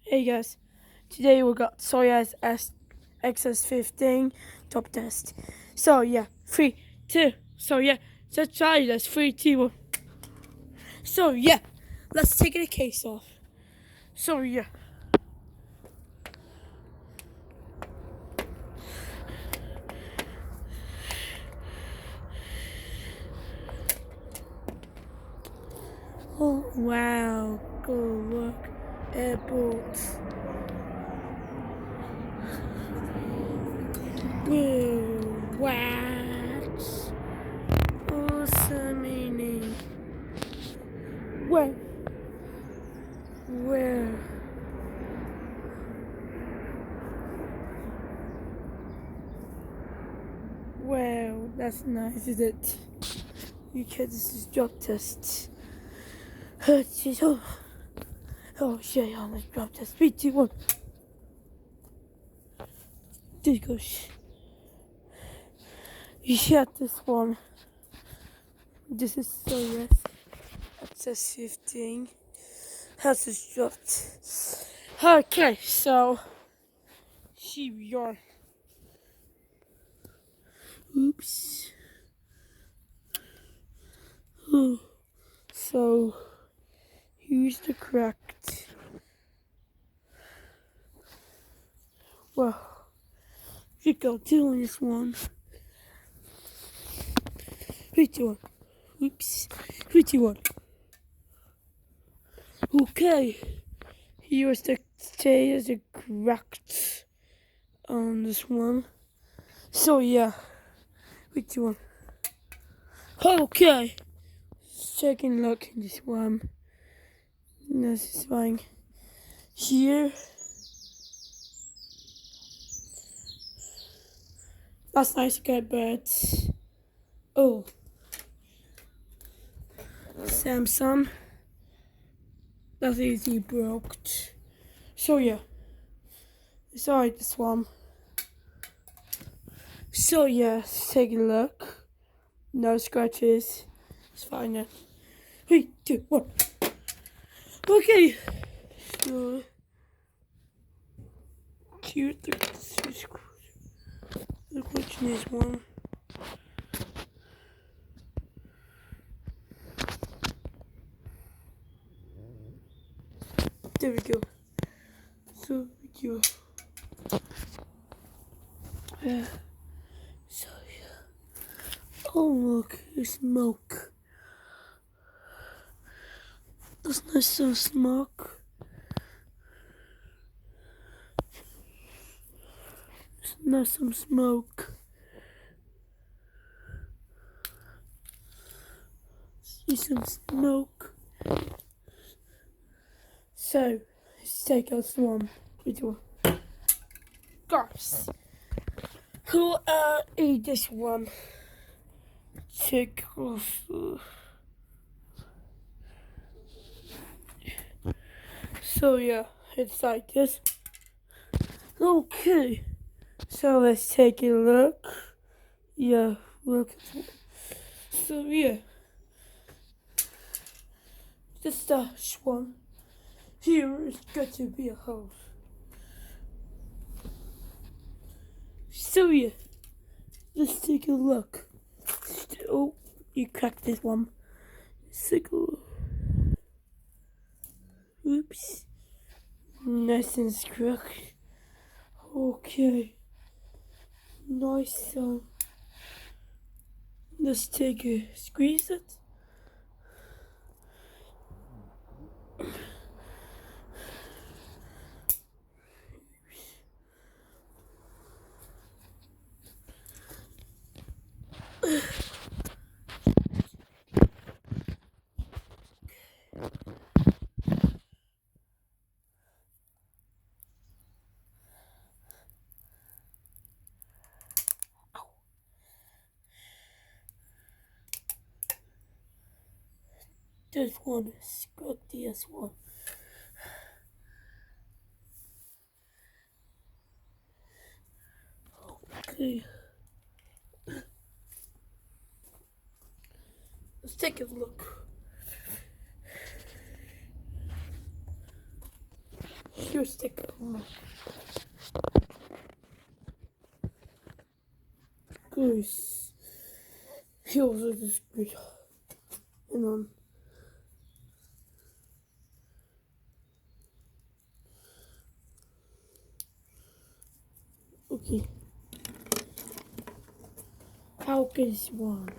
Hey guys, today we got SOYES XS15 top test. So yeah, 3, 2. So yeah, let's try this. 3, 2, 1. So yeah, let's take the case off. So yeah. Oh wow, go look, airports. Whoa, what? Awesome meaning. Where? Wow, that's nice, is it? You kids, this is drop test. Oh shit, on this drop test. 3, 2, 1. There goes. You shot this one. This is SOYES. Access 15. Has this dropped. Okay, so here we are. Oops. Oh, so here's the correct. Well, we go doing this one. 3, 2, 1. Oops. 3, 2, 1. Okay. Here's the correct on this one. So yeah. 3, 2, 1. Okay. Second look in this one. This is fine. Here. That's nice, good, but oh, Samsung. That's easy broke. So yeah. Sorry, this one. So yeah, let's take a look. No scratches. It's fine then. 3, 2, 1. Okay. So cute. The question is one. There we go. So you. Yeah. So yeah. Oh look, there's smoke. That's nice some smoke. There's nice some smoke. See some smoke. So let's take us one. Guys, who eat this one? Take off. So yeah, it's like this. Okay, so let's take a look. Yeah, look. So yeah, this one here is got to be a hole. So yeah, let's take a look. Oh, you cracked this one. Let's take a look. Oops. Nice and struck. Okay. Nice. Let's take a squeeze it. This one is got this one. Okay. Let's take a look. good sticker. Goose. He also just good. And on. Okay. How is one?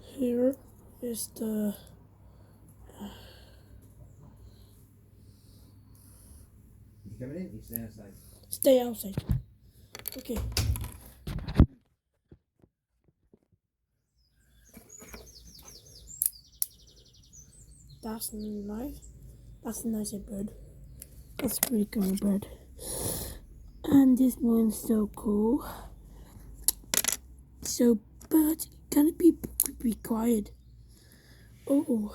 Here is the You coming in? You stay outside. stay outside. Okay. That's nice. That's a nice bird. That's a pretty cool bird. And this one's so cool. So, but can it be quiet? Oh,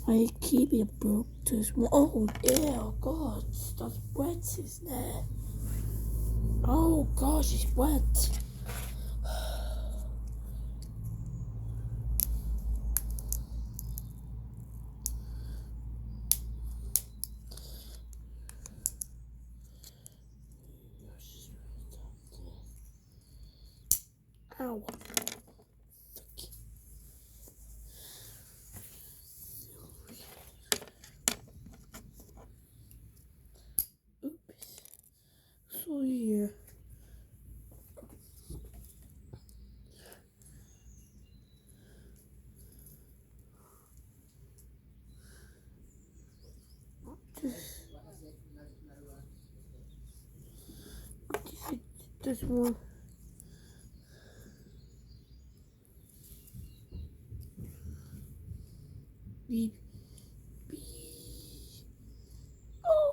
I keep it broke this one. Oh, yeah, God, that's wet, isn't it? Oh gosh, it's wet. Ow. Oops. So yeah. This one. Beep. Beep. Oh.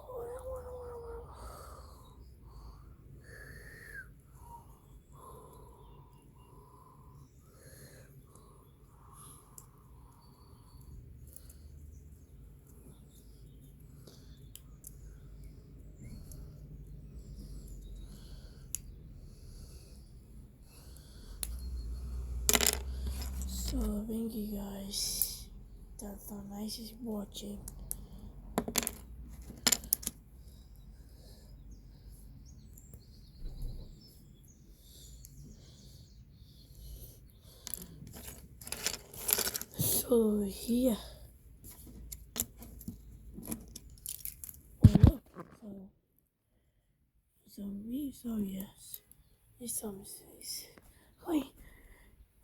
So thank you guys. That's so nice is watching. So here. Oh, look. So yes. This song says. Hi.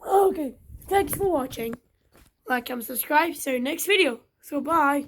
Okay. Thanks for watching. Like and subscribe. See you next video. So bye.